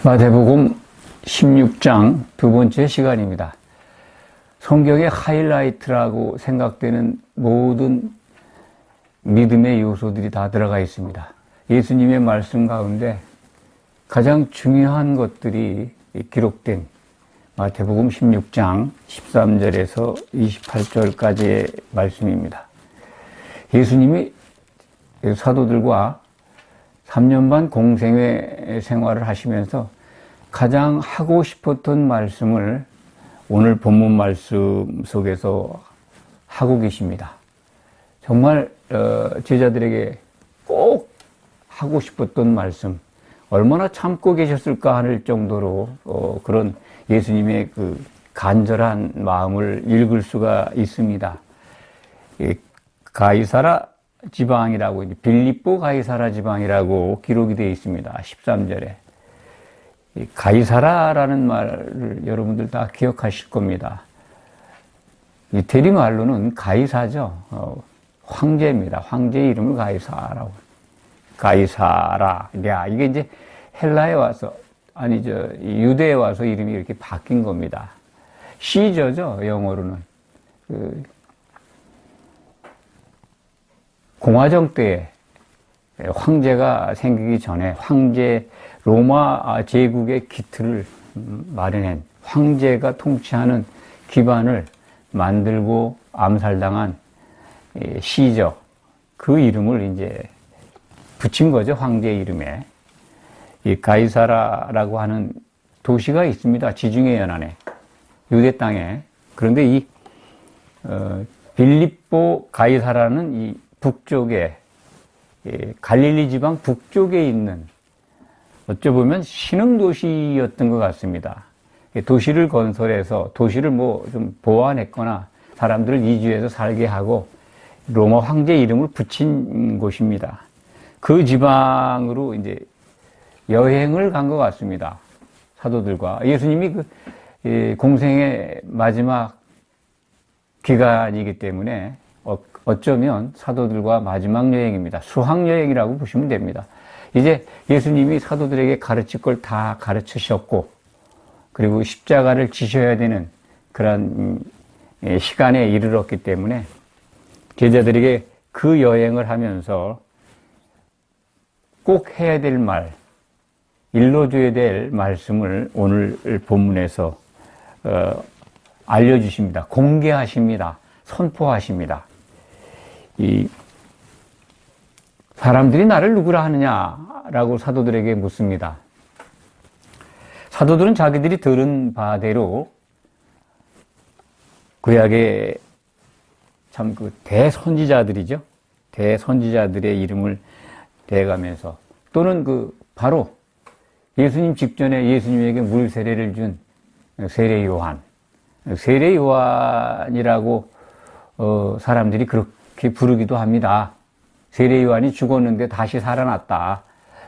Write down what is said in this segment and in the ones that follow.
마태복음 16장 두 번째 시간입니다. 성경의 하이라이트라고 생각되는 모든 믿음의 요소들이 다 들어가 있습니다. 예수님의 말씀 가운데 가장 중요한 것들이 기록된 마태복음 16장 13절에서 28절까지의 말씀입니다. 예수님이 사도들과 3년 반 공생애 생활을 하시면서 가장 하고 싶었던 말씀을 오늘 본문 말씀 속에서 하고 계십니다. 정말 제자들에게 꼭 하고 싶었던 말씀, 얼마나 참고 계셨을까 할 정도로 그런 예수님의 그 간절한 마음을 읽을 수가 있습니다. 가이사라 지방이라고, 빌립보 가이사라 지방이라고 기록이 되어 있습니다. 13절에. 가이사라라는 말을 여러분들 다 기억하실 겁니다. 대리말로는 가이사죠. 황제입니다. 황제의 이름을 가이사라고. 가이사라. 이게 이제 헬라에 와서, 유대에 와서 이름이 이렇게 바뀐 겁니다. 시저죠, 영어로는. 공화정 때에 황제가 생기기 전에 로마 제국의 기틀을 마련한 황제가 통치하는 기반을 만들고 암살당한 시저, 그 이름을 이제 붙인 거죠, 황제 이름에. 이 가이사라라고 하는 도시가 있습니다. 지중해 연안에, 유대 땅에. 그런데 이 빌립보 가이사라는 이 북쪽에, 갈릴리 지방 북쪽에 있는, 어쩌보면 신흥도시였던 것 같습니다. 도시를 건설해서 도시를 좀 보완했거나 사람들을 이주해서 살게 하고 로마 황제 이름을 붙인 곳입니다. 그 지방으로 이제 여행을 간 것 같습니다. 사도들과. 예수님이 공생의 마지막 기간이기 때문에 어쩌면 사도들과 마지막 여행입니다. 수학여행이라고 보시면 됩니다. 이제 예수님이 사도들에게 가르칠 걸 다 가르치셨고, 그리고 십자가를 지셔야 되는 그런 시간에 이르렀기 때문에 제자들에게 그 여행을 하면서 꼭 해야 될 말, 일러줘야 될 말씀을 오늘 본문에서 알려주십니다. 공개하십니다. 선포하십니다. 사람들이 나를 누구라 하느냐라고 사도들에게 묻습니다. 사도들은 자기들이 들은 바대로 구약의 참 대선지자들이죠. 대선지자들의 이름을 대가면서, 또는 바로 예수님 직전에 예수님에게 물 세례를 준 세례 요한, 세례 요한이라고 사람들이 그렇게 부르기도 합니다. 세례 요한이 죽었는데 다시 살아났다,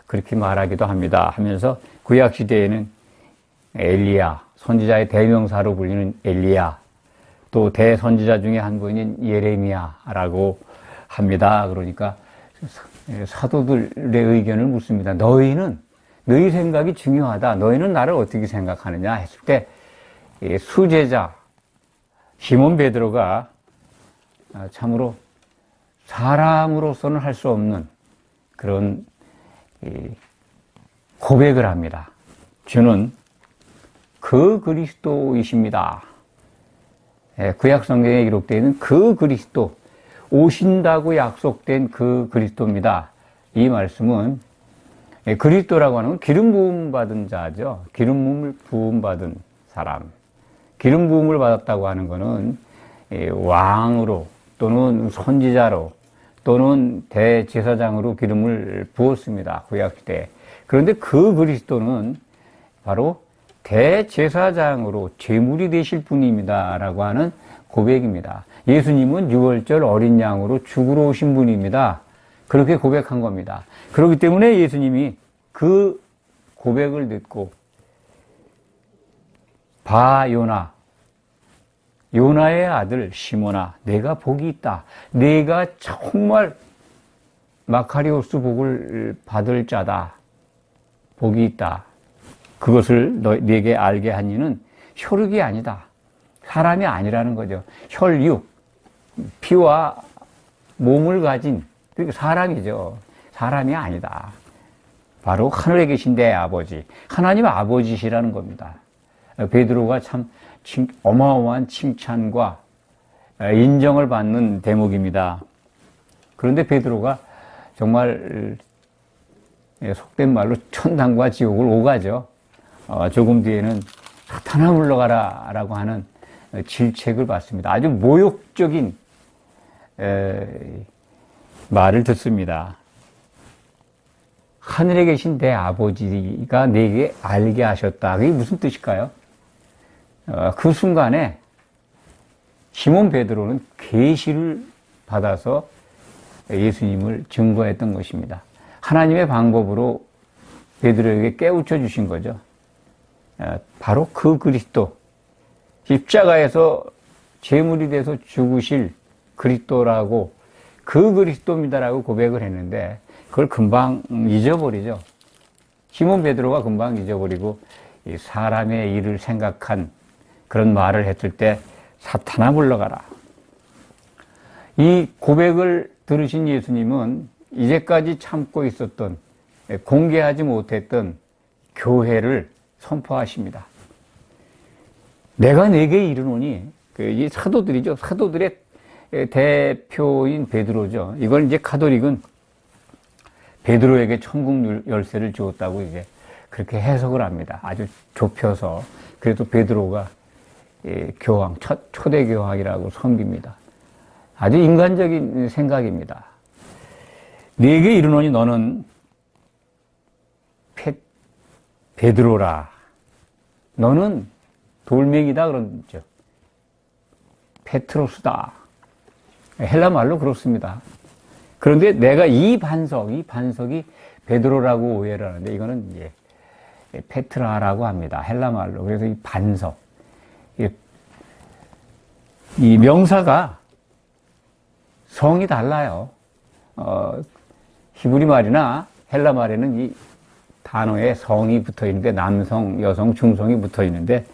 그렇게 말하기도 합니다. 하면서 구약 시대에는 엘리야, 선지자의 대명사로 불리는 엘리야, 또 대선지자 중에 한 분인 예레미야라고 합니다. 그러니까 사도들의 의견을 묻습니다. 너희 생각이 중요하다. 너희는 나를 어떻게 생각하느냐 했을 때 수제자 시몬 베드로가 참으로 사람으로서는 할 수 없는 그런 고백을 합니다. 주는 그 그리스도이십니다. 구약 성경에 기록되어 있는 그 그리스도, 오신다고 약속된 그 그리스도입니다. 이 말씀은 그리스도라고 하는 건 기름 부음 받은 자죠. 기름 부음을 부음 받은 사람. 기름 부음을 받았다고 하는 것은 왕으로, 또는 선지자로, 또는 대제사장으로 기름을 부었습니다. 구약시대에. 그런데 그 그리스도는 바로 대제사장으로 제물이 되실 분입니다 라고 하는 고백입니다. 예수님은 유월절 어린 양으로 죽으러 오신 분입니다. 그렇게 고백한 겁니다. 그렇기 때문에 예수님이 그 고백을 듣고 요나의 아들 시몬아, 내가 복이 있다. 내가 정말 마카리오스 복을 받을 자다. 복이 있다. 그것을 네게 알게 한 이는 혈육이 아니다. 사람이 아니라는 거죠. 혈육, 피와 몸을 가진 그러니까 사람이죠. 사람이 아니다. 바로 하늘에 계신 내 아버지, 하나님 아버지시라는 겁니다. 베드로가 참 어마어마한 칭찬과 인정을 받는 대목입니다. 그런데 베드로가 정말 속된 말로 천당과 지옥을 오가죠. 조금 뒤에는 사탄아 물러가라 라고 하는 질책을 받습니다. 아주 모욕적인 말을 듣습니다. 하늘에 계신 내 아버지가 내게 알게 하셨다. 그게 무슨 뜻일까요? 그 순간에 시몬 베드로는 계시를 받아서 예수님을 증거했던 것입니다. 하나님의 방법으로 베드로에게 깨우쳐 주신 거죠. 바로 그 그리스도, 십자가에서 제물이 돼서 죽으실 그리스도라고, 그 그리스도입니다라고 고백을 했는데 그걸 금방 잊어버리죠. 시몬 베드로가 금방 잊어버리고 이 사람의 일을 생각한 그런 말을 했을 때 사탄아 물러가라. 이 고백을 들으신 예수님은 이제까지 참고 있었던, 공개하지 못했던 교회를 선포하십니다. 내가 네게 이르노니, 이 사도들이죠. 사도들의 대표인 베드로죠. 이걸 이제 카톨릭은 베드로에게 천국 열쇠를 주었다고 이제 그렇게 해석을 합니다. 아주 좁혀서. 그래도 베드로가 교황, 초대 교황이라고 섬깁니다. 아주 인간적인 생각입니다. 네게 이르노니 너는 베드로라. 너는 돌멩이다 그러죠. 페트로스다. 헬라 말로 그렇습니다. 그런데 내가 이 반석이 베드로라고 오해를 하는데 이거는 이제 페트라라고 합니다. 헬라 말로. 그래서 이 반석. 이 명사가 성이 달라요. 히브리 말이나 헬라 말에는 이 단어에 성이 붙어 있는데 남성, 여성, 중성이 붙어 있는데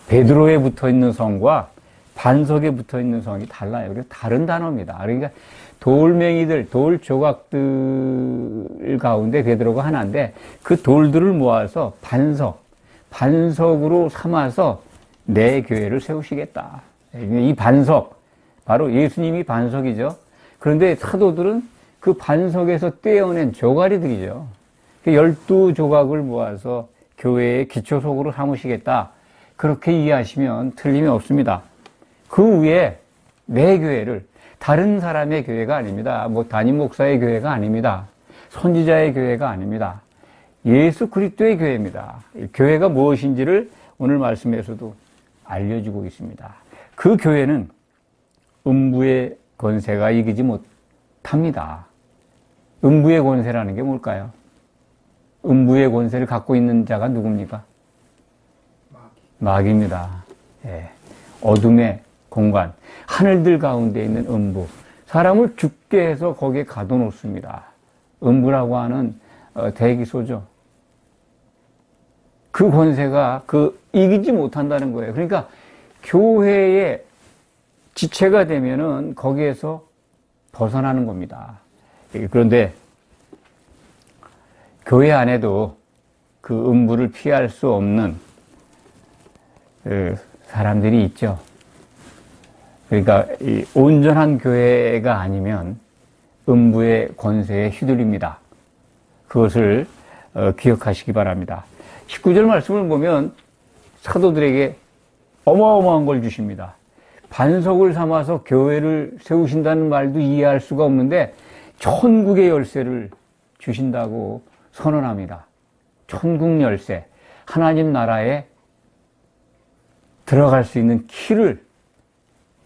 베드로에 붙어 있는 성과 반석에 붙어 있는 성이 달라요. 그래서 다른 단어입니다. 그러니까 돌멩이들, 돌 조각들 가운데 베드로가 하나인데 그 돌들을 모아서 반석으로 삼아서 내 교회를 세우시겠다. 이 반석, 바로 예수님이 반석이죠. 그런데 사도들은 그 반석에서 떼어낸 조가리들이죠. 12조각을 모아서 교회의 기초석으로 삼으시겠다. 그렇게 이해하시면 틀림이 없습니다. 그 위에 내 교회를, 다른 사람의 교회가 아닙니다. 담임 목사의 교회가 아닙니다. 선지자의 교회가 아닙니다. 예수 그리스도의 교회입니다. 교회가 무엇인지를 오늘 말씀에서도 알려주고 있습니다. 그 교회는 음부의 권세가 이기지 못합니다. 음부의 권세라는 게 뭘까요? 음부의 권세를 갖고 있는 자가 누굽니까? 마귀입니다. 예. 어둠의 공간, 하늘들 가운데 있는 음부, 사람을 죽게 해서 거기에 가둬놓습니다. 음부라고 하는 대기소죠. 그 권세가 이기지 못한다는 거예요. 그러니까 교회의 지체가 되면은 거기에서 벗어나는 겁니다. 그런데 교회 안에도 그 음부를 피할 수 없는 사람들이 있죠. 그러니까 이 온전한 교회가 아니면 음부의 권세에 휘둘립니다. 그것을 기억하시기 바랍니다. 19절 말씀을 보면 사도들에게 어마어마한 걸 주십니다. 반석을 삼아서 교회를 세우신다는 말도 이해할 수가 없는데 천국의 열쇠를 주신다고 선언합니다. 천국 열쇠, 하나님 나라에 들어갈 수 있는 키를,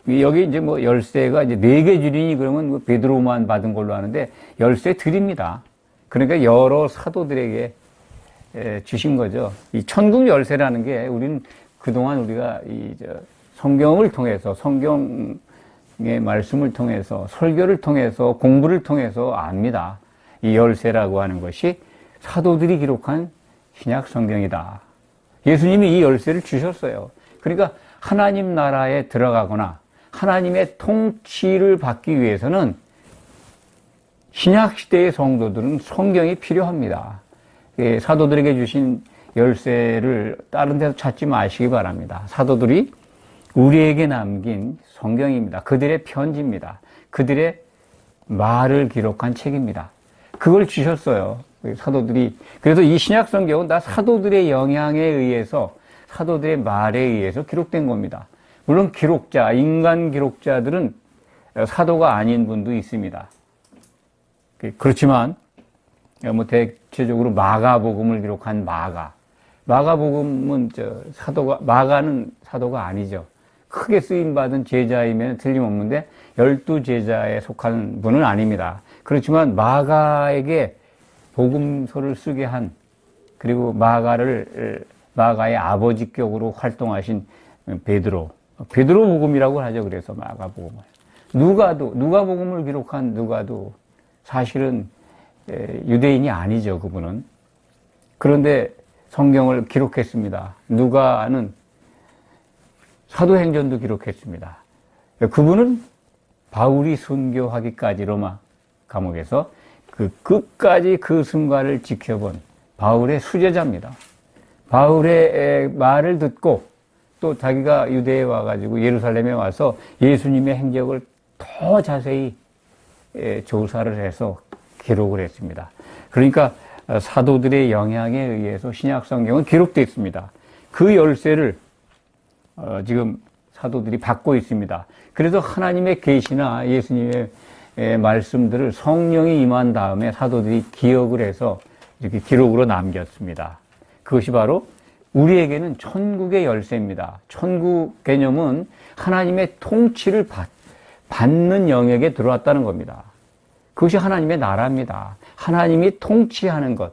여기 이제 열쇠가 이제 4개 주리니 그러면 베드로만 받은 걸로 하는데 열쇠 드립니다. 그러니까 여러 사도들에게 주신 거죠. 이 천국 열쇠라는 게 우리는 그동안 우리가 성경을 통해서, 성경의 말씀을 통해서, 설교를 통해서, 공부를 통해서 압니다. 이 열쇠라고 하는 것이 사도들이 기록한 신약 성경이다. 예수님이 이 열쇠를 주셨어요. 그러니까 하나님 나라에 들어가거나 하나님의 통치를 받기 위해서는 신약시대의 성도들은 성경이 필요합니다. 사도들에게 주신 열쇠를 다른 데서 찾지 마시기 바랍니다. 사도들이 우리에게 남긴 성경입니다. 그들의 편지입니다. 그들의 말을 기록한 책입니다. 그걸 주셨어요. 사도들이. 그래서 이 신약 성경은 다 사도들의 영향에 의해서, 사도들의 말에 의해서 기록된 겁니다. 물론 기록자, 인간 기록자들은 사도가 아닌 분도 있습니다. 그렇지만 뭐 대체적으로 마가복음을 기록한 마가복음은 마가는 사도가 아니죠. 크게 쓰임받은 제자이면 틀림없는데 12제자에 속한 분은 아닙니다. 그렇지만 마가에게 복음서를 쓰게 한, 그리고 마가의 아버지격으로 활동하신 베드로 복음이라고 하죠. 그래서 마가복음을. 누가복음을 기록한 누가도 사실은 유대인이 아니죠. 그분은. 그런데 성경을 기록했습니다. 누가는 사도행전도 기록했습니다. 그분은 바울이 순교하기까지 로마 감옥에서 끝까지 그 순간을 지켜본 바울의 수제자입니다. 바울의 말을 듣고 또 자기가 유대에 와가지고 예루살렘에 와서 예수님의 행적을 더 자세히 조사를 해서 기록을 했습니다. 그러니까 사도들의 영향에 의해서 신약 성경은 기록되어 있습니다. 그 열쇠를 지금 사도들이 받고 있습니다. 그래서 하나님의 계시나 예수님의 말씀들을 성령이 임한 다음에 사도들이 기억을 해서 이렇게 기록으로 남겼습니다. 그것이 바로 우리에게는 천국의 열쇠입니다. 천국 개념은 하나님의 통치를 받는 영역에 들어왔다는 겁니다. 그것이 하나님의 나라입니다. 하나님이 통치하는 것.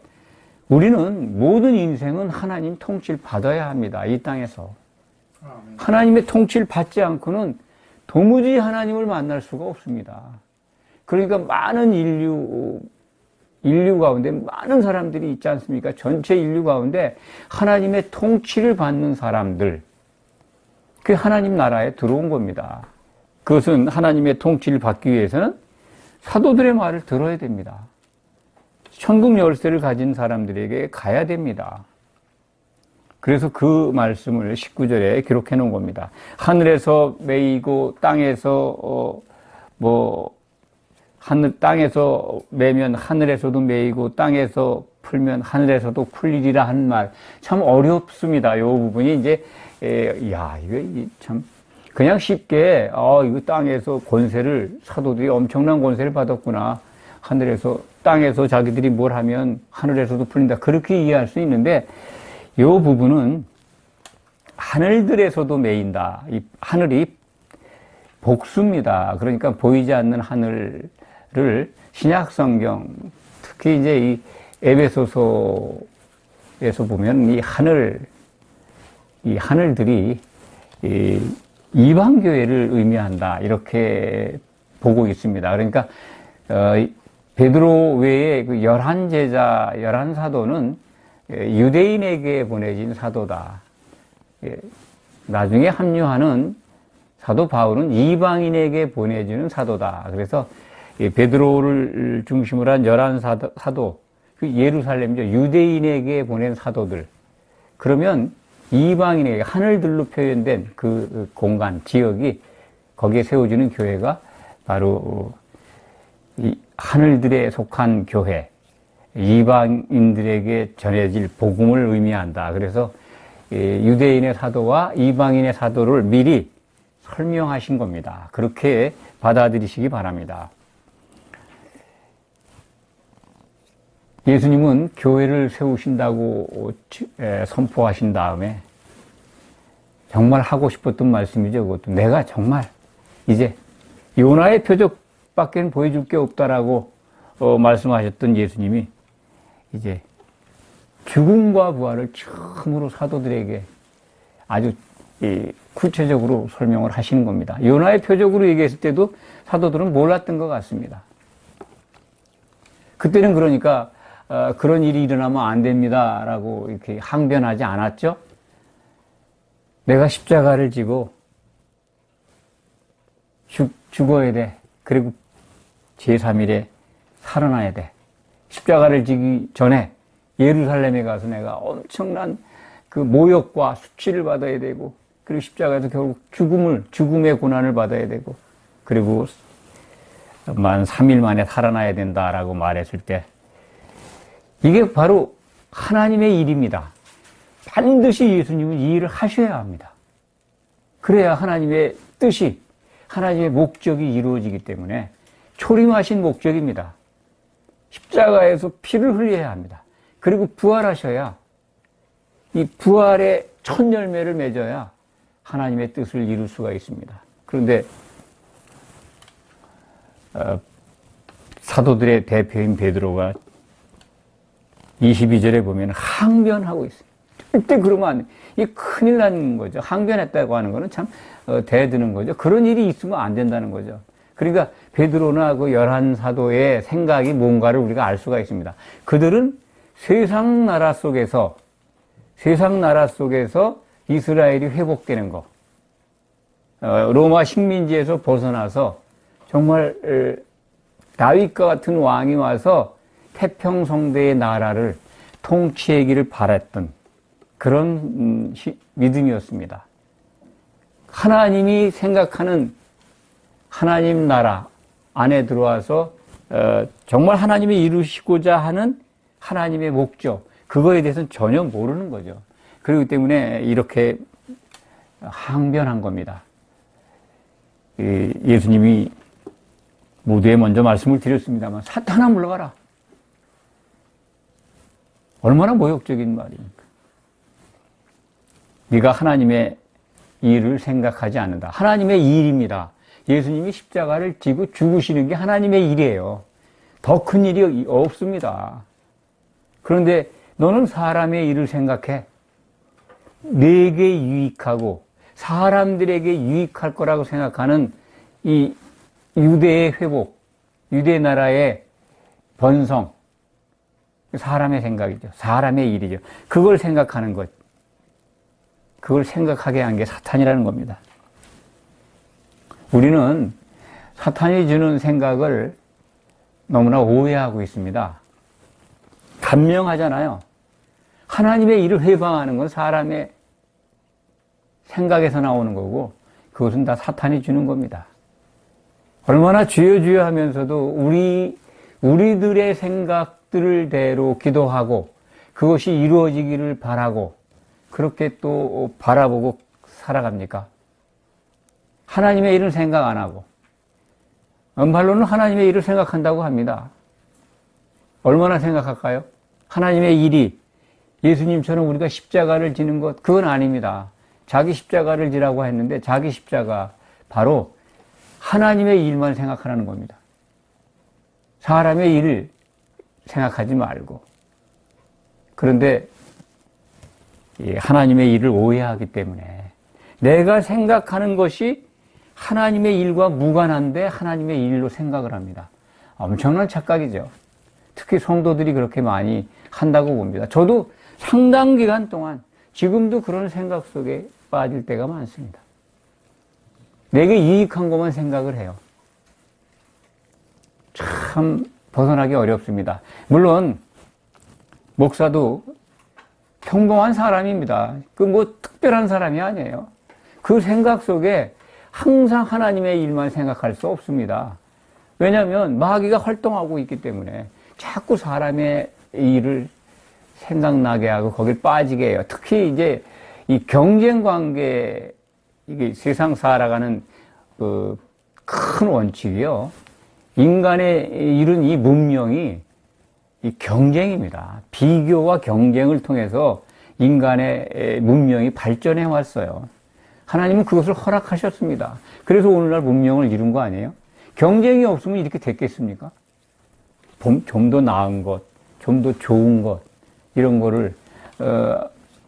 우리는 모든 인생은 하나님 통치를 받아야 합니다. 이 땅에서. 하나님의 통치를 받지 않고는 도무지 하나님을 만날 수가 없습니다. 그러니까 많은 인류 가운데 많은 사람들이 있지 않습니까? 전체 인류 가운데 하나님의 통치를 받는 사람들, 그게 하나님 나라에 들어온 겁니다. 그것은 하나님의 통치를 받기 위해서는 사도들의 말을 들어야 됩니다. 천국 열쇠를 가진 사람들에게 가야 됩니다. 그래서 그 말씀을 19절에 기록해 놓은 겁니다. 하늘에서 매이고 땅에서 땅에서 매면 하늘에서도 매이고 땅에서 풀면 하늘에서도 풀리리라 한 말. 참 어렵습니다. 이 부분이 이제 이거 참 그냥 쉽게 이거 땅에서 권세를, 사도들이 엄청난 권세를 받았구나. 하늘에서 땅에서 자기들이 뭘 하면 하늘에서도 풀린다. 그렇게 이해할 수 있는데 이 부분은 하늘들에서도 매인다. 이 하늘이 복수입니다. 그러니까 보이지 않는 하늘을 신약 성경, 특히 이제 이 에베소서에서 보면 이 하늘들이 이방 교회를 의미한다. 이렇게 보고 있습니다. 그러니까 베드로 외에 그 11제자, 11사도는 유대인에게 보내진 사도다. 나중에 합류하는 사도 바울은 이방인에게 보내주는 사도다. 그래서 베드로를 중심으로 한 11사도, 그 예루살렘이죠. 유대인에게 보낸 사도들. 그러면 이방인에게 하늘들로 표현된 그 공간, 지역이 거기에 세워지는 교회가 바로 이 하늘들에 속한 교회, 이방인들에게 전해질 복음을 의미한다. 그래서 유대인의 사도와 이방인의 사도를 미리 설명하신 겁니다. 그렇게 받아들이시기 바랍니다. 예수님은 교회를 세우신다고 선포하신 다음에 정말 하고 싶었던 말씀이죠. 그것도 내가 정말 이제 요나의 표적밖에 보여줄 게 없다라고 말씀하셨던 예수님이 이제 죽음과 부활을 처음으로 사도들에게 아주 구체적으로 설명을 하시는 겁니다. 요나의 표적으로 얘기했을 때도 사도들은 몰랐던 것 같습니다. 그때는 그러니까 그런 일이 일어나면 안 됩니다라고 이렇게 항변하지 않았죠. 내가 십자가를 지고 죽어야 돼. 그리고 제3일에 살아나야 돼. 십자가를 지기 전에 예루살렘에 가서 내가 엄청난 그 모욕과 수치를 받아야 되고, 그리고 십자가에서 결국 죽음의 고난을 받아야 되고, 그리고 만 3일 만에 살아나야 된다라고 말했을 때, 이게 바로 하나님의 일입니다. 반드시 예수님은 이 일을 하셔야 합니다. 그래야 하나님의 뜻이, 하나님의 목적이 이루어지기 때문에 초림하신 목적입니다. 십자가에서 피를 흘려야 합니다. 그리고 부활하셔야, 이 부활의 첫 열매를 맺어야 하나님의 뜻을 이룰 수가 있습니다. 그런데 사도들의 대표인 베드로가 22절에 보면 항변하고 있어요. 절대 그러면 안 돼. 이 큰일 나는 거죠. 항변했다고 하는 거는 참 대드는 거죠. 그런 일이 있으면 안 된다는 거죠. 그러니까 베드로나 그 11사도의 생각이 뭔가를 우리가 알 수가 있습니다. 그들은 세상 나라 속에서 이스라엘이 회복되는 거, 로마 식민지에서 벗어나서 정말 다윗과 같은 왕이 와서 태평성대의 나라를 통치하기를 바랐던 그런 믿음이었습니다. 하나님이 생각하는 하나님 나라 안에 들어와서 정말 하나님이 이루시고자 하는 하나님의 목적, 그거에 대해서는 전혀 모르는 거죠. 그렇기 때문에 이렇게 항변한 겁니다. 예수님이 모두에 먼저 말씀을 드렸습니다만, 사탄아 물러가라. 얼마나 모욕적인 말입니까? 네가 하나님의 일을 생각하지 않는다. 하나님의 일입니다. 예수님이 십자가를 지고 죽으시는 게 하나님의 일이에요. 더 큰 일이 없습니다. 그런데 너는 사람의 일을 생각해. 내게 유익하고 사람들에게 유익할 거라고 생각하는 이 유대의 회복, 유대 나라의 번성, 사람의 생각이죠. 사람의 일이죠. 그걸 생각하는 것. 그걸 생각하게 한 게 사탄이라는 겁니다. 우리는 사탄이 주는 생각을 너무나 오해하고 있습니다. 간명하잖아요. 하나님의 일을 회방하는 건 사람의 생각에서 나오는 거고, 그것은 다 사탄이 주는 겁니다. 얼마나 주여 주여 하면서도 우리들의 생각들을 대로 기도하고 그것이 이루어지기를 바라고 그렇게 또 바라보고 살아갑니까? 하나님의 일은 생각 안 하고, 언발로는 하나님의 일을 생각한다고 합니다. 얼마나 생각할까요? 하나님의 일이 예수님처럼 우리가 십자가를 지는 것, 그건 아닙니다. 자기 십자가를 지라고 했는데 자기 십자가, 바로 하나님의 일만 생각하라는 겁니다. 사람의 일을 생각하지 말고. 그런데 하나님의 일을 오해하기 때문에 내가 생각하는 것이 하나님의 일과 무관한데 하나님의 일로 생각을 합니다. 엄청난 착각이죠. 특히 성도들이 그렇게 많이 한다고 봅니다. 저도 상당 기간 동안 지금도 그런 생각 속에 빠질 때가 많습니다. 내게 유익한 것만 생각을 해요. 참 벗어나기 어렵습니다. 물론 목사도 평범한 사람입니다. 그 뭐 특별한 사람이 아니에요. 그 생각 속에 항상 하나님의 일만 생각할 수 없습니다. 왜냐하면 마귀가 활동하고 있기 때문에 자꾸 사람의 일을 생각나게 하고 거길 빠지게 해요. 특히 이제 이 경쟁 관계, 이게 세상 살아가는 그 큰 원칙이요. 인간의 이룬 이 문명이 이 경쟁입니다. 비교와 경쟁을 통해서 인간의 문명이 발전해 왔어요. 하나님은 그것을 허락하셨습니다. 그래서 오늘날 문명을 이룬 거 아니에요? 경쟁이 없으면 이렇게 됐겠습니까? 좀 더 나은 것, 좀 더 좋은 것, 이런 거를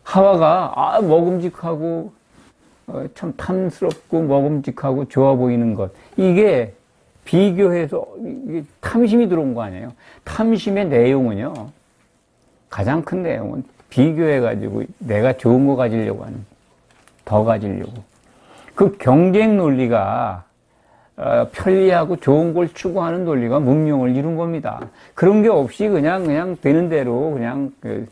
하와가 먹음직하고 참 탐스럽고 먹음직하고 좋아 보이는 것, 이게 비교해서 이게 탐심이 들어온 거 아니에요? 탐심의 내용은요, 가장 큰 내용은 비교해가지고 내가 좋은 거 가지려고 하는, 더 가지려고. 그 경쟁 논리가 편리하고 좋은 걸 추구하는 논리가 문명을 이룬 겁니다. 그런 게 없이 그냥 되는 대로 그냥 그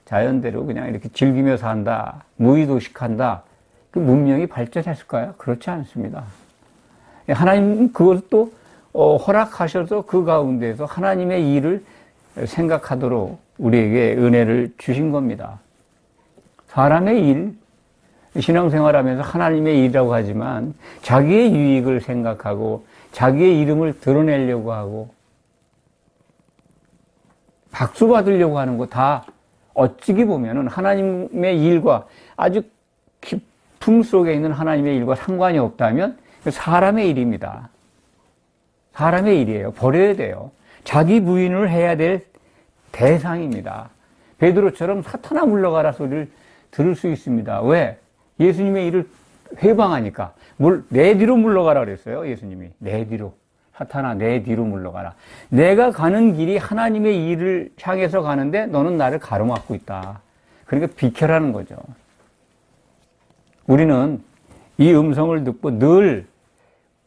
자연대로 그냥 이렇게 즐기며 산다, 무의도식한다. 그 문명이 발전했을까요? 그렇지 않습니다. 하나님 그것도 허락하셔서 그 가운데서 하나님의 일을 생각하도록 우리에게 은혜를 주신 겁니다. 사람의 일, 신앙생활하면서 하나님의 일이라고 하지만 자기의 유익을 생각하고 자기의 이름을 드러내려고 하고 박수 받으려고 하는 거 다 어찌기 보면은 하나님의 일과 아주 깊음 속에 있는 하나님의 일과 상관이 없다면 사람의 일입니다. 사람의 일이에요. 버려야 돼요. 자기 부인을 해야 될 대상입니다. 베드로처럼 사탄아 물러가라 소리를 들을 수 있습니다. 왜? 예수님의 일을 회방하니까. 내 뒤로 물러가라 그랬어요. 예수님이. 내 뒤로. 사탄아 내 뒤로 물러가라. 내가 가는 길이 하나님의 일을 향해서 가는데 너는 나를 가로막고 있다. 그러니까 비켜라는 거죠. 우리는 이 음성을 듣고 늘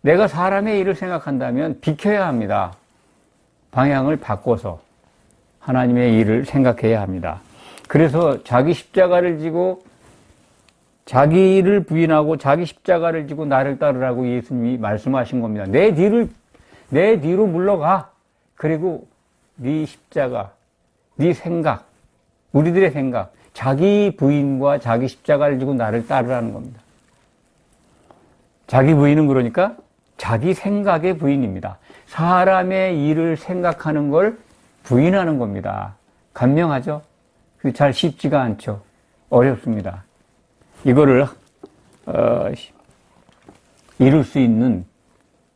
내가 사람의 일을 생각한다면 비켜야 합니다. 방향을 바꿔서 하나님의 일을 생각해야 합니다. 그래서 자기 십자가를 지고 자기 일을 부인하고 자기 십자가를 지고 나를 따르라고 예수님이 말씀하신 겁니다. 내 뒤로 물러가. 그리고 네 십자가, 네 생각, 우리들의 생각, 자기 부인과 자기 십자가를 지고 나를 따르라는 겁니다. 자기 부인은 그러니까 자기 생각의 부인입니다. 사람의 일을 생각하는 걸 부인하는 겁니다. 간명하죠? 잘 쉽지가 않죠. 어렵습니다. 이거를 이룰 수 있는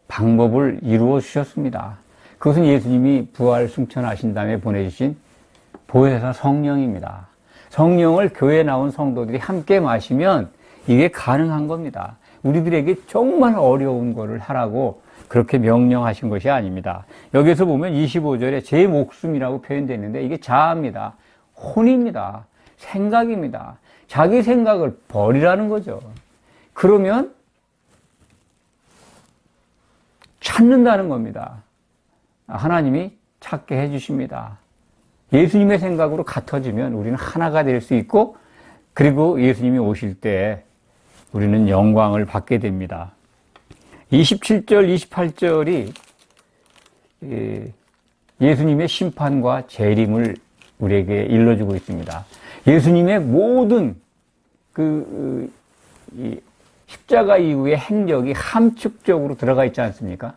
방법을 이루어 주셨습니다. 그것은 예수님이 부활 승천하신 다음에 보내주신 보혜사 성령입니다. 성령을 교회에 나온 성도들이 함께 마시면 이게 가능한 겁니다. 우리들에게 정말 어려운 거를 하라고 그렇게 명령하신 것이 아닙니다. 여기서 보면 25절에 제 목숨이라고 표현되어 있는데 이게 자아입니다. 혼입니다. 생각입니다. 자기 생각을 버리라는 거죠. 그러면 찾는다는 겁니다. 하나님이 찾게 해주십니다. 예수님의 생각으로 같아지면 우리는 하나가 될 수 있고 그리고 예수님이 오실 때 우리는 영광을 받게 됩니다. 27절, 28절이 예수님의 심판과 재림을 우리에게 일러주고 있습니다. 예수님의 모든 십자가 이후의 행적이 함축적으로 들어가 있지 않습니까?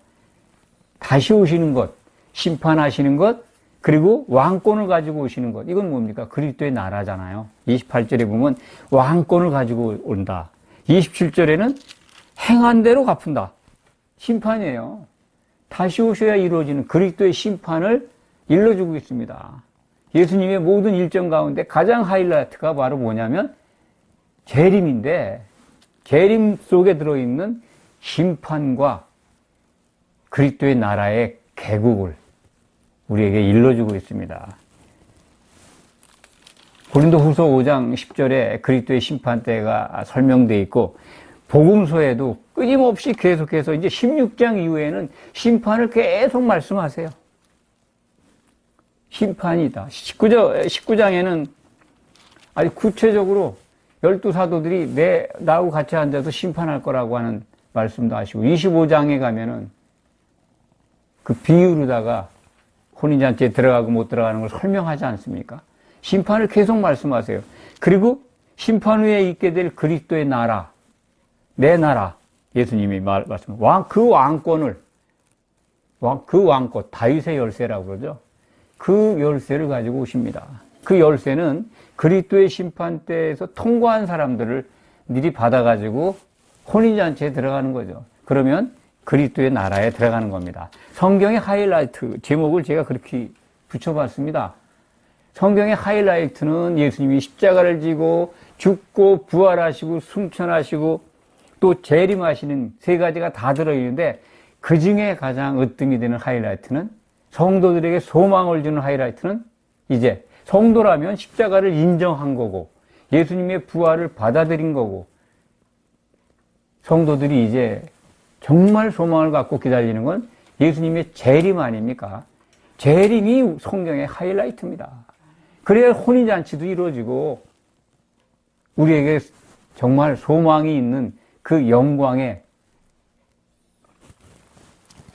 다시 오시는 것, 심판하시는 것, 그리고 왕권을 가지고 오시는 것. 이건 뭡니까? 그리스도의 나라잖아요. 28절에 보면 왕권을 가지고 온다. 27절에는 행한 대로 갚은다. 심판이에요. 다시 오셔야 이루어지는 그리스도의 심판을 일러주고 있습니다. 예수님의 모든 일정 가운데 가장 하이라이트가 바로 뭐냐면 재림인데 재림 속에 들어있는 심판과 그리스도의 나라의 개국을 우리에게 일러주고 있습니다. 고린도후서 5장 10절에 그리스도의 심판대가 설명되어 있고 복음서에도 끊임없이 계속해서 이제 16장 이후에는 심판을 계속 말씀하세요. 심판이다. 19장에는 아주 구체적으로 12사도들이 나하고 같이 앉아서 심판할 거라고 하는 말씀도 하시고 25장에 가면은 그 비유로다가 혼인잔치에 들어가고 못 들어가는 걸 설명하지 않습니까? 심판을 계속 말씀하세요. 그리고 심판 후에 있게 될 그리스도의 나라, 내 나라, 예수님이 말씀, 그 왕권, 다윗의 열쇠라고 그러죠. 그 열쇠를 가지고 오십니다. 그 열쇠는 그리스도의 심판대에서 통과한 사람들을 미리 받아가지고 혼인잔치에 들어가는 거죠. 그러면 그리스도의 나라에 들어가는 겁니다. 성경의 하이라이트, 제목을 제가 그렇게 붙여봤습니다. 성경의 하이라이트는 예수님이 십자가를 지고 죽고 부활하시고 승천하시고 또 재림하시는 세 가지가 다 들어있는데 그 중에 가장 으뜸이 되는 하이라이트는 성도들에게 소망을 주는 하이라이트는 이제 성도라면 십자가를 인정한 거고 예수님의 부활을 받아들인 거고 성도들이 이제 정말 소망을 갖고 기다리는 건 예수님의 재림 아닙니까? 재림이 성경의 하이라이트입니다. 그래야 혼인잔치도 이루어지고 우리에게 정말 소망이 있는 그 영광의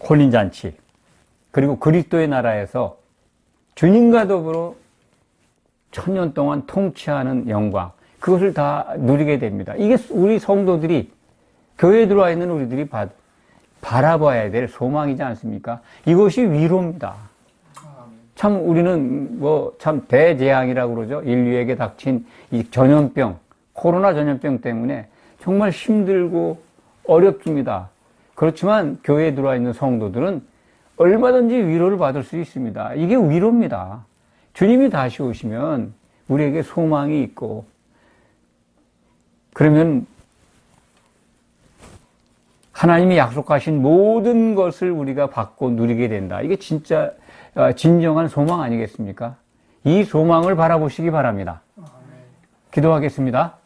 혼인잔치, 그리고 그리스도의 나라에서 주님과 더불어 천년 동안 통치하는 영광, 그것을 다 누리게 됩니다. 이게 우리 성도들이, 교회에 들어와 있는 우리들이 바라봐야 될 소망이지 않습니까? 이것이 위로입니다. 참 우리는 참 대재앙이라고 그러죠. 인류에게 닥친 이 전염병, 코로나 전염병 때문에 정말 힘들고 어렵습니다. 그렇지만 교회에 들어와 있는 성도들은 얼마든지 위로를 받을 수 있습니다. 이게 위로입니다. 주님이 다시 오시면 우리에게 소망이 있고, 그러면 하나님이 약속하신 모든 것을 우리가 받고 누리게 된다. 이게 진짜 진정한 소망 아니겠습니까? 이 소망을 바라보시기 바랍니다. 기도하겠습니다.